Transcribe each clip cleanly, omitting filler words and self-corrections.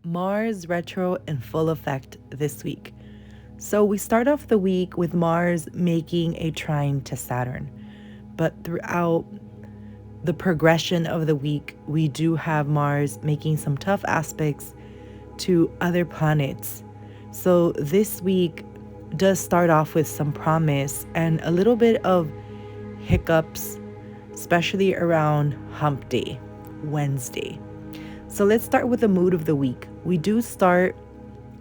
Mars retro in full effect this week. So we start off the week with Mars making a trine to Saturn. But throughout the progression of the week, we do have Mars making some tough aspects to other planets. So this week does start off with some promise and a little bit of hiccups, especially around Hump Day, Wednesday. So let's start with the mood of the week. We do start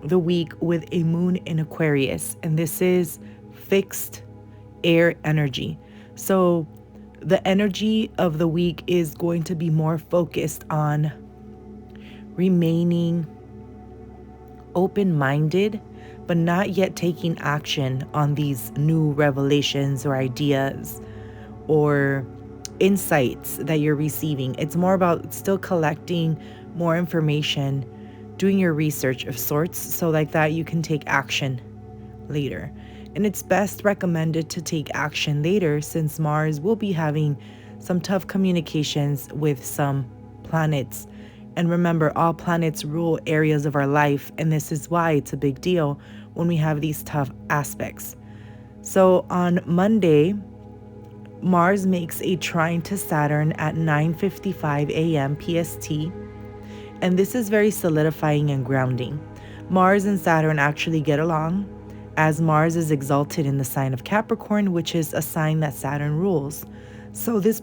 the week with a moon in Aquarius, and this is fixed air energy. So the energy of the week is going to be more focused on remaining open-minded, but not yet taking action on these new revelations or ideas or insights that you're receiving. It's more about still collecting more information, doing your research of sorts, so like that you can take action later. And it's best recommended to take action later since Mars will be having some tough communications with some planets. And remember, all planets rule areas of our life, and this is why it's a big deal when we have these tough aspects. So on Monday, Mars makes a trine to Saturn at 9:55 a.m. PST, and this is very solidifying and grounding. Mars and Saturn actually get along, as Mars is exalted in the sign of Capricorn, which is a sign that Saturn rules. So this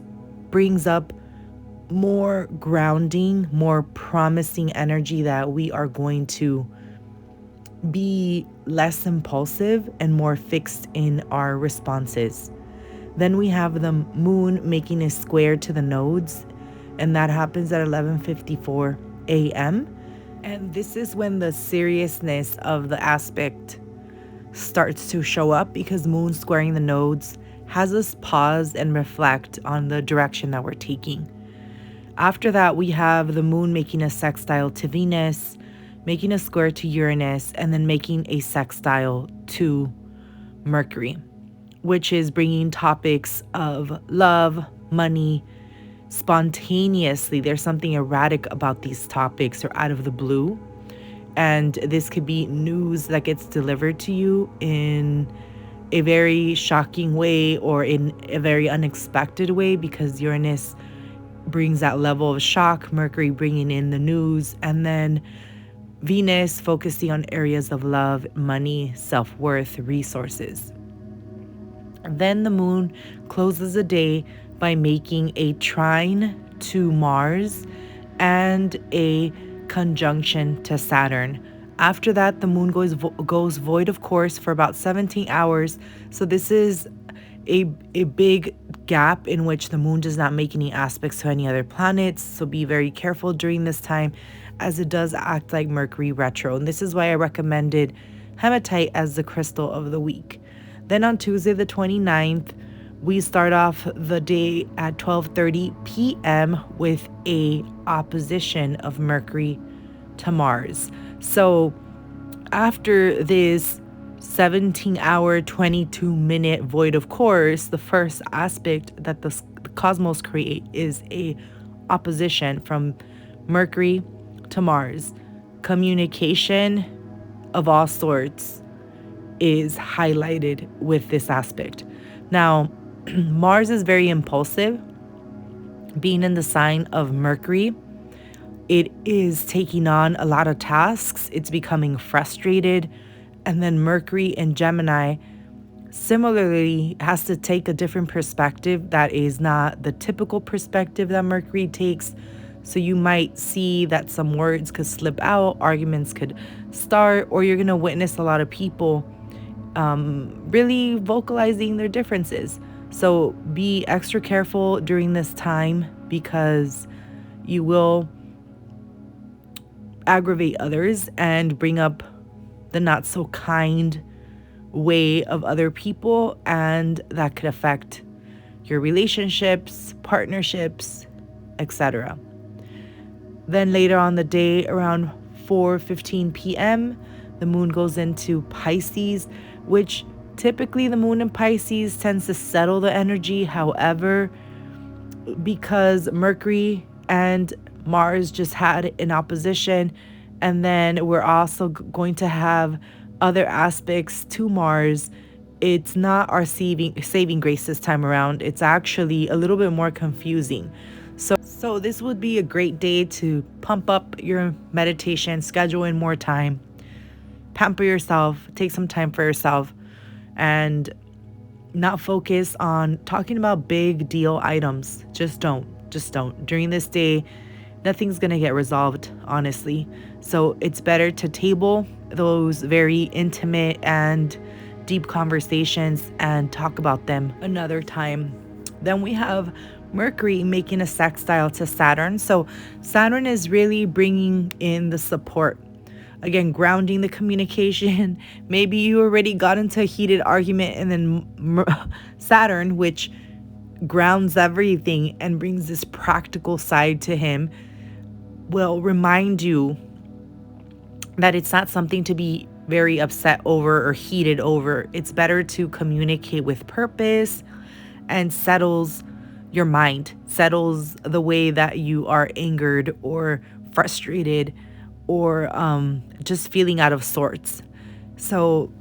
brings up more grounding, more promising energy that we are going to be less impulsive and more fixed in our responses. Then we have the moon making a square to the nodes, and that happens at 11:54 a.m. And this is when the seriousness of the aspect starts to show up, because moon squaring the nodes has us pause and reflect on the direction that we're taking. After that, we have the moon making a sextile to Venus, making a square to Uranus, and then making a sextile to Mercury, which is bringing topics of love, money, spontaneously. There's something erratic about these topics or out of the blue. And this could be news that gets delivered to you in a very shocking way or in a very unexpected way, because Uranus brings that level of shock, Mercury bringing in the news, and then Venus focusing on areas of love, money, self-worth, resources. Then the moon closes the day by making a trine to Mars and a conjunction to Saturn. After that, the moon goes void of course for about 17 hours. So this is a big gap in which the moon does not make any aspects to any other planets. So be very careful during this time, as it does act like Mercury retro. And this is why I recommended hematite as the crystal of the week. Then on Tuesday the 29th, we start off the day at 12:30 p.m. with a opposition of Mercury to Mars. So after this 17-hour, 22-minute void of course, the first aspect that the cosmos create is a opposition from Mercury to Mars. Communication of all sorts is highlighted with this aspect. Now, Mars is very impulsive. Being in the sign of Mercury, it is taking on a lot of tasks. It's becoming frustrated. And then Mercury in Gemini similarly has to take a different perspective that is not the typical perspective that Mercury takes. So you might see that some words could slip out, arguments could start, or you're going to witness a lot of people really vocalizing their differences. So be extra careful during this time, because you will aggravate others and bring up the not so kind way of other people, and that could affect your relationships, partnerships, etc. Then later on the day, around 4:15 p.m., the moon goes into Pisces, which typically the moon in Pisces tends to settle the energy. However, because Mercury and Mars just had an opposition, And then we're also going to have other aspects to Mars. It's not our saving grace this time around. It's actually a little bit more confusing. So this would be a great day to pump up your meditation, schedule in more time, pamper yourself, take some time for yourself, and not focus on talking about big deal items. Just don't. During this day, nothing's going to get resolved, honestly. So it's better to table those very intimate and deep conversations and talk about them another time. Then we have Mercury making a sextile to Saturn. So Saturn is really bringing in the support. Again, grounding the communication. Maybe you already got into a heated argument, and then Saturn, which grounds everything and brings this practical side to him, will remind you that it's not something to be very upset over or heated over. It's better to communicate with purpose and settles your mind, settles the way that you are angered or frustrated or just feeling out of sorts. So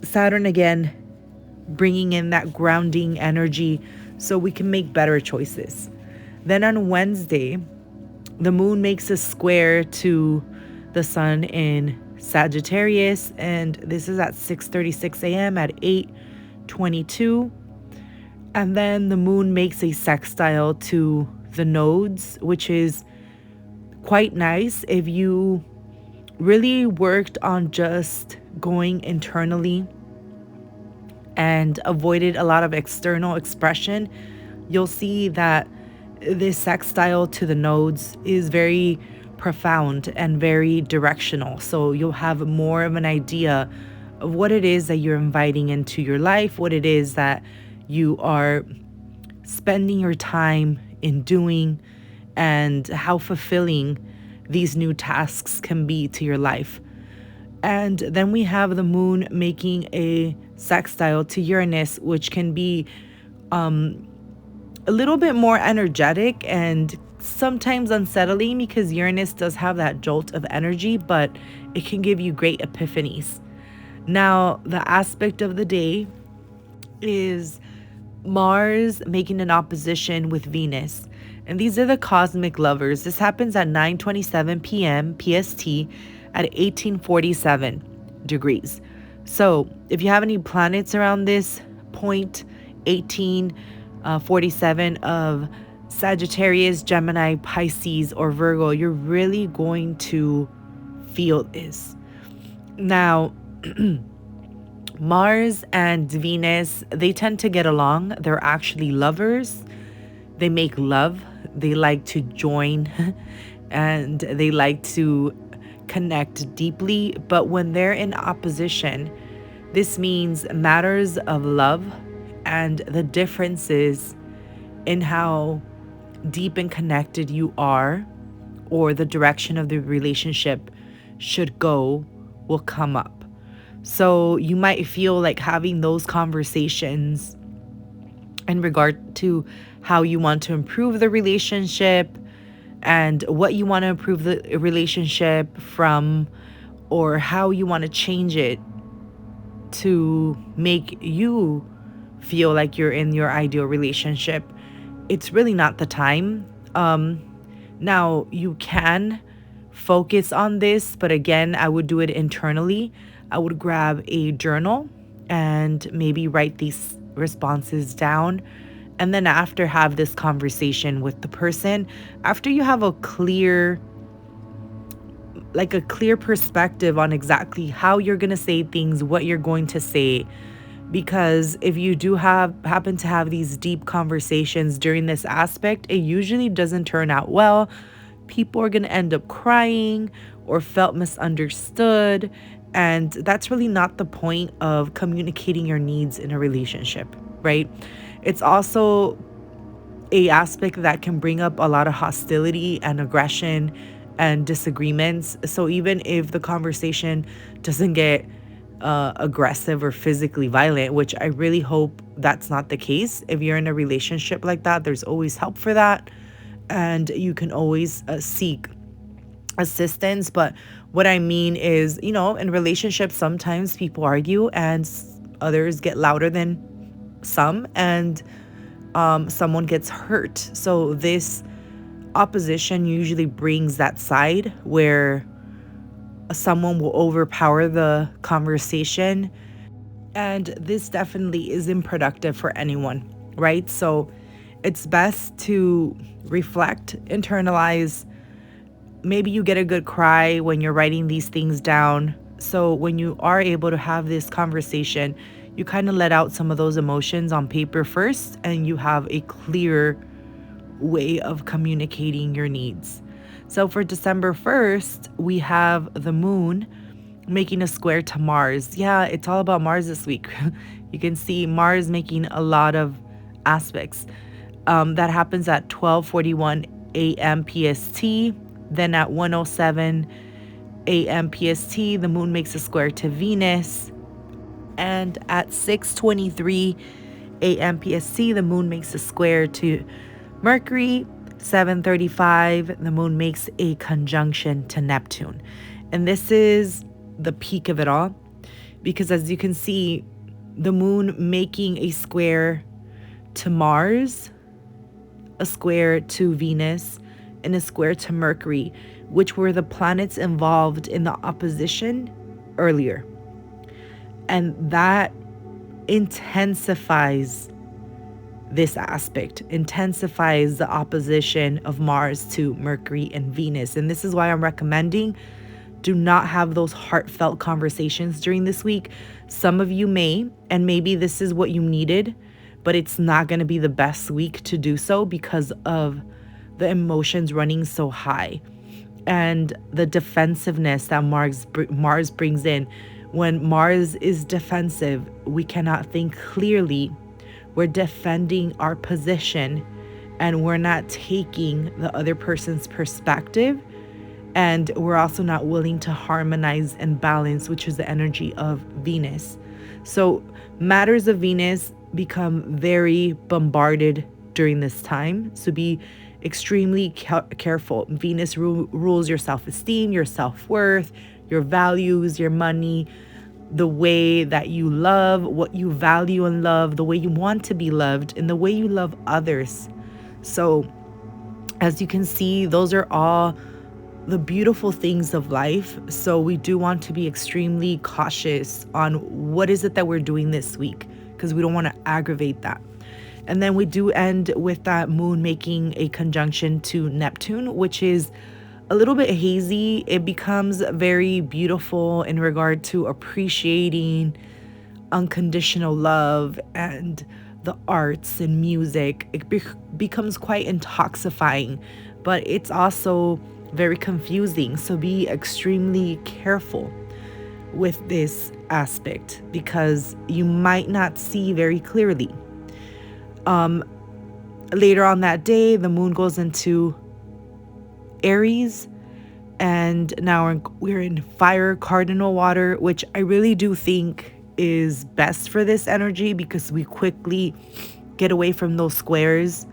Saturn, again, bringing in that grounding energy so we can make better choices. Then on Wednesday, the moon makes a square to the sun in Sagittarius, and this is at 6:36 a.m. at 8:22. And then the moon makes a sextile to the nodes, which is quite nice if you really worked on just going internally and avoided a lot of external expression. You'll see that this sextile to the nodes is very profound and very directional. So you'll have more of an idea of what it is that you're inviting into your life, what it is that you are spending your time in doing, and how fulfilling these new tasks can be to your life. And then we have the moon making a sextile to Uranus, which can be a little bit more energetic and sometimes unsettling, because Uranus does have that jolt of energy, but it can give you great epiphanies. Now, the aspect of the day is Mars making an opposition with Venus. And these are the cosmic lovers. This happens at 9:27 p.m. PST at 1847 degrees. So if you have any planets around this point, 1847 of Sagittarius, Gemini, Pisces, or Virgo, you're really going to feel this. Now, Mars and Venus, they tend to get along. They're actually lovers. They make love. They like to join and they like to connect deeply. But when they're in opposition, this means matters of love and the differences in how deep and connected you are, or the direction of the relationship should go, will come up. So you might feel like having those conversations in regard to how you want to improve the relationship and what you want to improve the relationship from, or how you want to change it to make you feel like you're in your ideal relationship. It's really not the time. Now, you can focus on this, but again, I would do it internally. I would grab a journal and maybe write these responses down. And then after, have this conversation with the person. After you have a clear perspective on exactly how you're going to say things, what you're going to say. Because if you do happen to have these deep conversations during this aspect, it usually doesn't turn out well. People are going to end up crying or felt misunderstood. And that's really not the point of communicating your needs in a relationship, right? It's also a aspect that can bring up a lot of hostility and aggression and disagreements. So even if the conversation doesn't get aggressive or physically violent, which I really hope that's not the case. If you're in a relationship like that, there's always help for that. And you can always seek assistance. But what I mean is, in relationships, sometimes people argue and others get louder than some, and someone gets hurt. So this opposition usually brings that side where someone will overpower the conversation. And this definitely isn't productive for anyone, right? So it's best to reflect, internalize. Maybe you get a good cry when you're writing these things down. So when you are able to have this conversation, you kind of let out some of those emotions on paper first, and you have a clear way of communicating your needs. So for December 1st, we have the moon making a square to Mars. Yeah, it's all about Mars this week. You can see Mars making a lot of aspects. That happens at 12:41 a.m. PST. Then at 1:07 a.m. PST, the moon makes a square to Venus. And at 6:23 a.m. PST, the moon makes a square to Mercury. 7:35, the moon makes a conjunction to Neptune. And this is the peak of it all, because as you can see, the moon making a square to Mars, a square to Venus, and a square to Mercury, which were the planets involved in the opposition earlier. And that intensifies this aspect, intensifies the opposition of Mars to Mercury and Venus. And this is why I'm recommending do not have those heartfelt conversations during this week. Some of you may, and maybe this is what you needed, but it's not going to be the best week to do so because of the emotions running so high and the defensiveness that Mars brings in. When Mars is defensive, we cannot think clearly. We're defending our position, and we're not taking the other person's perspective. And we're also not willing to harmonize and balance, which is the energy of Venus. So matters of Venus become very bombarded during this time. So be extremely careful. Venus rules your self-esteem, your self-worth, your values, your money, the way that you love, what you value and love, the way you want to be loved, and the way you love others. So as you can see, those are all the beautiful things of life. So we do want to be extremely cautious on what is it that we're doing this week, because we don't want to aggravate that. And then we do end with that moon making a conjunction to Neptune, which is a little bit hazy. It becomes very beautiful in regard to appreciating unconditional love and the arts and music. It becomes quite intoxifying, but it's also very confusing. So be extremely careful with this aspect because you might not see very clearly. Later on that day, the moon goes into Aries, and now we're in fire cardinal water, which I really do think is best for this energy because we quickly get away from those squares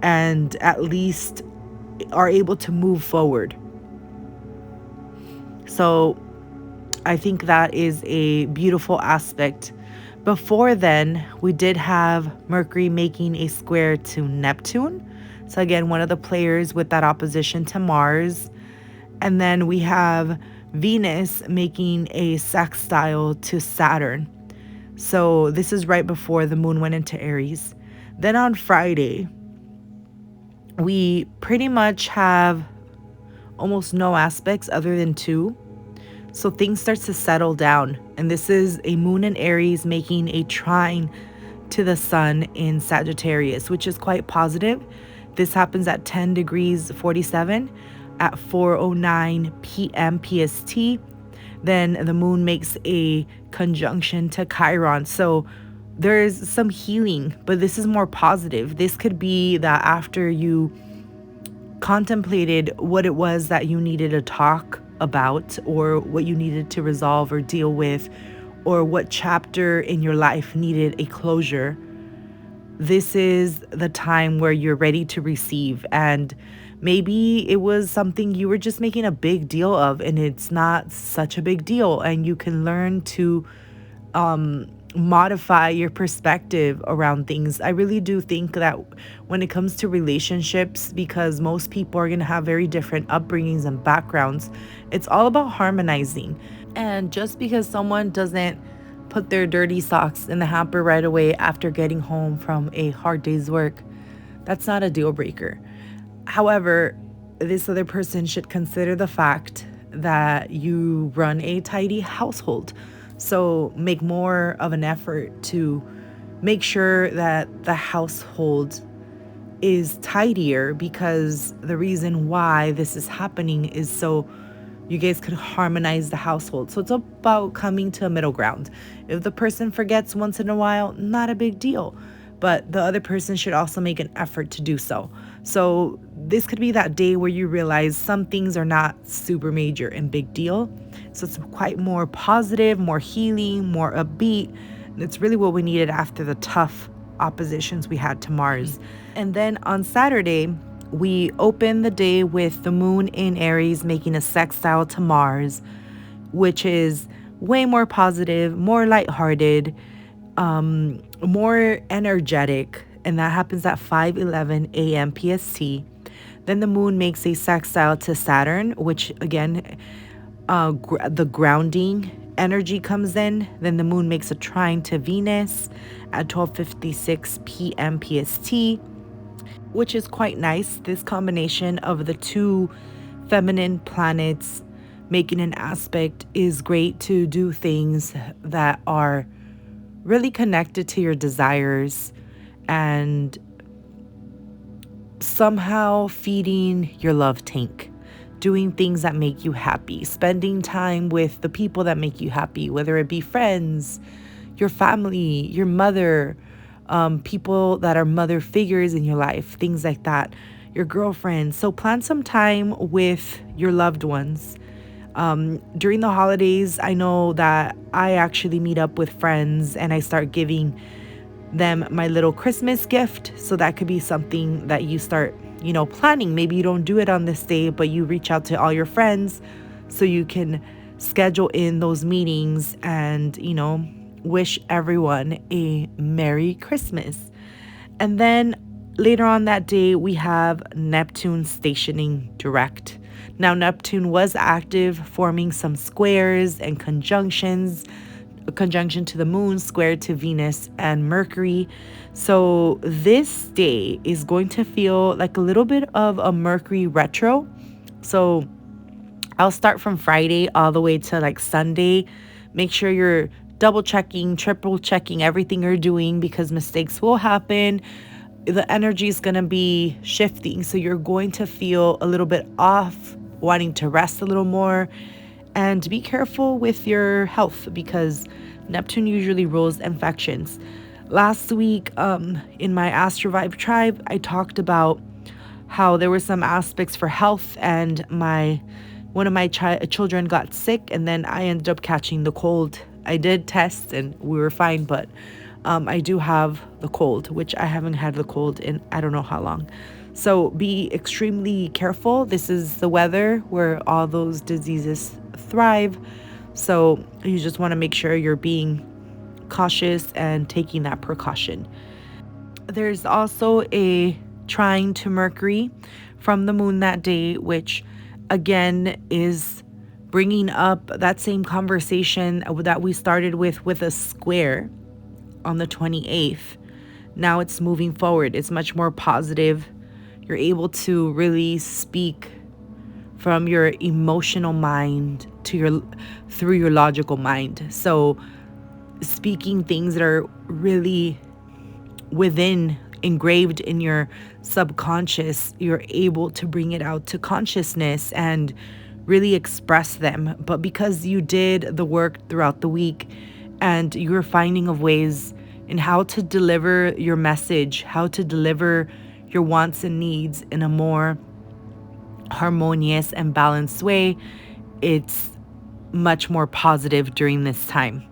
and at least are able to move forward. So I think that is a beautiful aspect. Before then, we did have Mercury making a square to Neptune. So again, one of the players with that opposition to Mars. And then we have Venus making a sextile to Saturn. So this is right before the moon went into Aries. Then on Friday, we pretty much have almost no aspects other than two. So things start to settle down. And this is a moon in Aries making a trine to the sun in Sagittarius, which is quite positive. This happens at 10 degrees 47 at 4:09 p.m. PST. Then the moon makes a conjunction to Chiron. So there's some healing, but this is more positive. This could be that after you contemplated what it was that you needed to talk about, or what you needed to resolve or deal with, or what chapter in your life needed a closure, this is the time where you're ready to receive. And Maybe it was something you were just making a big deal of, and it's not such a big deal, and you can learn to modify your perspective around things. I really do think that when it comes to relationships, because most people are going to have very different upbringings and backgrounds, it's all about harmonizing. And just because someone doesn't put their dirty socks in the hamper right away after getting home from a hard day's work, that's not a deal breaker. However, this other person should consider the fact that you run a tidy household. So make more of an effort to make sure that the household is tidier, because the reason why this is happening is so you guys could harmonize the household. So it's about coming to a middle ground. If the person forgets once in a while, not a big deal, but the other person should also make an effort to do so. So this could be that day where you realize some things are not super major and big deal. So it's quite more positive, more healing, more upbeat. And it's really what we needed after the tough oppositions we had to Mars. And then on Saturday, we open the day with the moon in Aries making a sextile to Mars, which is way more positive, more lighthearted, more energetic. And that happens at 5:11 a.m. PST. Then the moon makes a sextile to Saturn, which again, the grounding energy comes in. Then the moon makes a trine to Venus at 12:56 p.m. PST, which is quite nice. This combination of the two feminine planets making an aspect is great to do things that are really connected to your desires and somehow feeding your love tank, doing things that make you happy, spending time with the people that make you happy, whether it be friends, your family, your mother, people that are mother figures in your life, things like that, your girlfriend. So plan some time with your loved ones. During the holidays, I know that I actually meet up with friends and I start giving them my little Christmas gift. So that could be something that you start, planning. Maybe you don't do it on this day, but you reach out to all your friends so you can schedule in those meetings and, wish everyone a Merry Christmas. And then later on that day, we have Neptune stationing direct. Now, Neptune was active, forming some squares and conjunctions, a conjunction to the moon, square to Venus and Mercury. So this day is going to feel like a little bit of a Mercury retro. So I'll start from Friday all the way to like Sunday. Make sure you're double checking, triple checking everything you're doing, because mistakes will happen. The energy is going to be shifting. So you're going to feel a little bit off, wanting to rest a little more. And be careful with your health, because Neptune usually rules infections. Last week, in my Astro Vibe tribe, I talked about how there were some aspects for health, and one of my children got sick, and then I ended up catching the cold. I did test and we were fine, but I do have the cold, which I haven't had the cold in I don't know how long. So be extremely careful. This is the weather where all those diseases thrive. So you just want to make sure you're being cautious and taking that precaution. There's also a trine to Mercury from the moon that day, which again is bringing up that same conversation that we started with a square on the 28th. Now it's moving forward. It's much more positive. You're able to really speak from your emotional mind through your logical mind. So speaking things that are really engraved in your subconscious, you're able to bring it out to consciousness and really express them. But because you did the work throughout the week and you're finding of ways in how to deliver your message, how to deliver your wants and needs in a more harmonious and balanced way, it's much more positive during this time.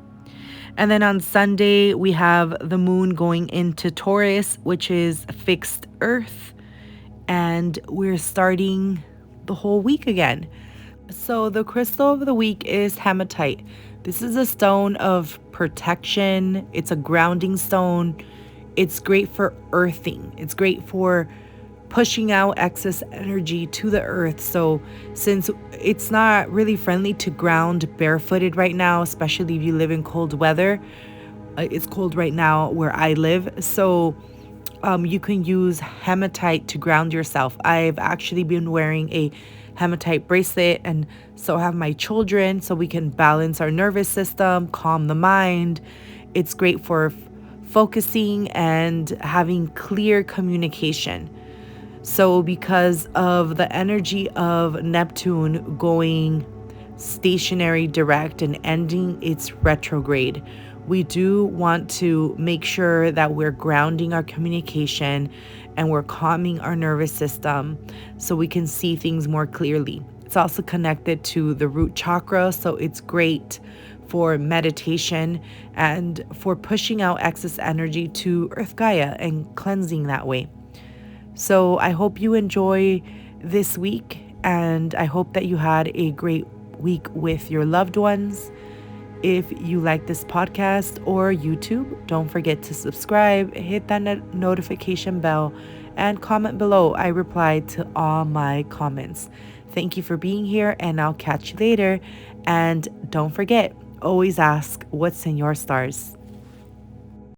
And then on Sunday, we have the moon going into Taurus, which is fixed earth. and we're starting the whole week again. So the crystal of the week is hematite. This is a stone of protection. It's a grounding stone. It's great for earthing. It's great for pushing out excess energy to the earth. So since it's not really friendly to ground barefooted right now, especially if you live in cold weather, it's cold right now where I live. So you can use hematite to ground yourself. I've actually been wearing a hematite bracelet, and so have my children, so we can balance our nervous system, calm the mind. It's great for focusing and having clear communication. So, because of the energy of Neptune going stationary direct and ending its retrograde, we do want to make sure that we're grounding our communication and we're calming our nervous system so we can see things more clearly. It's also connected to the root chakra, so it's great for meditation and for pushing out excess energy to Earth Gaia and cleansing that way. So I hope you enjoy this week, and I hope that you had a great week with your loved ones. If you like this podcast or YouTube, don't forget to subscribe, hit that notification bell, and comment below. I reply to all my comments. Thank you for being here, and I'll catch you later. And don't forget, always ask what's in your stars.